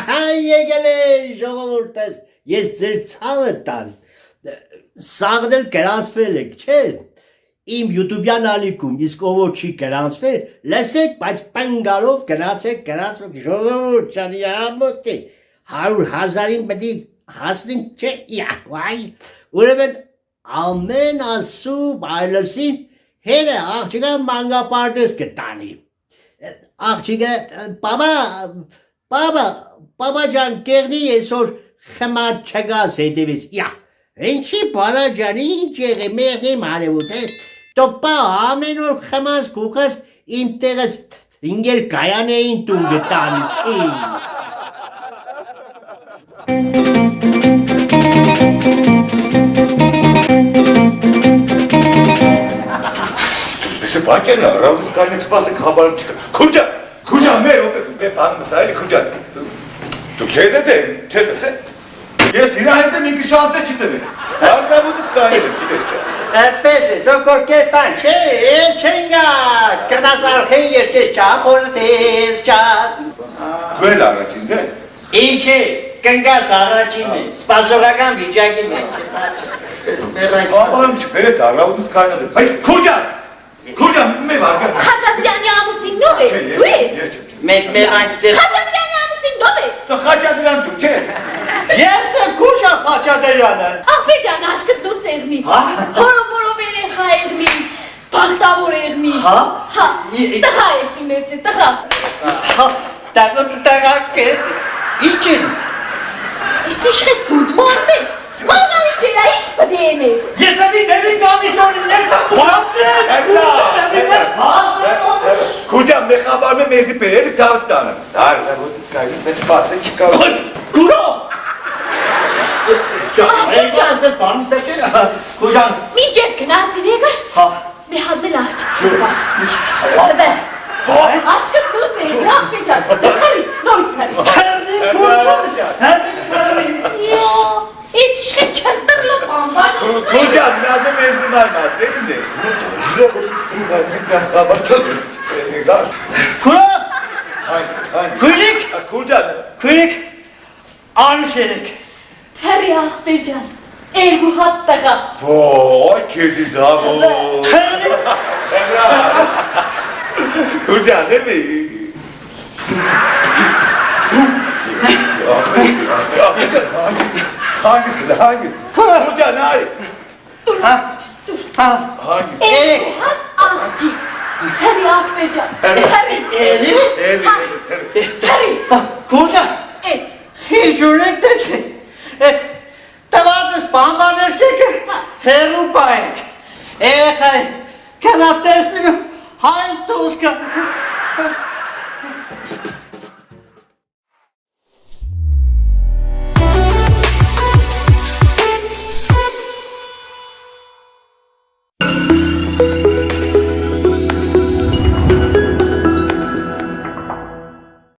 Եկել է ժողովուրդս, ես ձեր ցավը տան, սաղն էլ գրանցվել եք, չէ, իմ յուտուբյան ալիքում, իսկ ով որ չի գրանցվել, լսեք, բայց պնգալով գնացեք, ժողովուրդ ջանի ամոթ է, 100,000-ին պետք է հասնենք, չէ, վայ, ուրեմն ամեն ասու բայլսին հերը աղջիկը մանգապարտես կտանի, աղջիկը, պապա ջան կեղնի այսօր խմատ չգաս հետևից, ինչի բարա ջանի ինչ եղե մեղի մարևուտ է, տոպա ամեն օր խմած կուկաս իմ տեղս ինգեր կայանեին տուն գտանից, Բանկերն առավոտ կարնեք սպասեք խաբարը չկա։ Քուրջան, մեր օպետ, մեր բանում սայլի քուրջան։ Դու քեզ հետ եմ, չես տեսել։ Ես իրա հետ եմ ինքը շանտես չտվել։ Առավոտից կարել եմ, գիտես չէ։ Այդպես է, զոկոր կերտան, չէ, էլ չեն գա, կնաս արխեն երկես չամ, որսես չամ։ Դու էլ առաջին դե։ Ինչ է, կնգաս առաջին է, սպասողական վիճակի մեջ։ Ապարում չբերեց առավոտից կարել եմ, բայց Քուրջան, մեր վարկը։ Խաչատրյանի ամուսինով է, դու ես։ Մեր այնտեղ։ Խաչատրյանի ամուսինով է։ Դու Խաչատրյան դու չես։ Ես եմ Քուրջան Խաչատրյանը։ Աղբեր ջան, աշկդ լուս եղնի։ Հորոմորով երեխա եղնի, բախտավոր եղնի։ Տղա ես ունեցի, տղա։ Տղա ինչ են։ Ես իշխետ դուդ մարդես։ Մանան ինչ երա ինչ պդեն ես։ Ես եմ դեպի կամիսորին ներկա Քուրջան, մեր խաբարում է մեզի պերելի ծավտ տանը։ Առավոտից կարելիս մեծ սպասեն չկա։ Քուրո։ Այսպես բանից չէ։ Քուրջան։ Մինչև գնացին եկար։ Մի հատ մեր աղջիկ։ Աշկդ լուս է, աղբեր ջան, դեպարի, նորից թարի։ Ես իշխետ չնտրլը պամբան։ Քուրջան, մի հատ մեզի մարմաց, էինդ է։ Քույրիկ, քույրիկ, անուշ երեք։ Հերի աղբեր ջան, երկու հատ տղա։ Ոյ, քեզի զավոտ։ Քուրջան, էլի։ Հանգիստ, Քուրջան, արի։ Երկու հատ աղջիկ։ Հերի աղբեր ջան, հերի։ Հերի։ Քուրջան, խիջուրեք դե չէ, տվածս պամբաներ կեկը հերու պայեք, երեխային կնատեսնում հայլ տուսկը,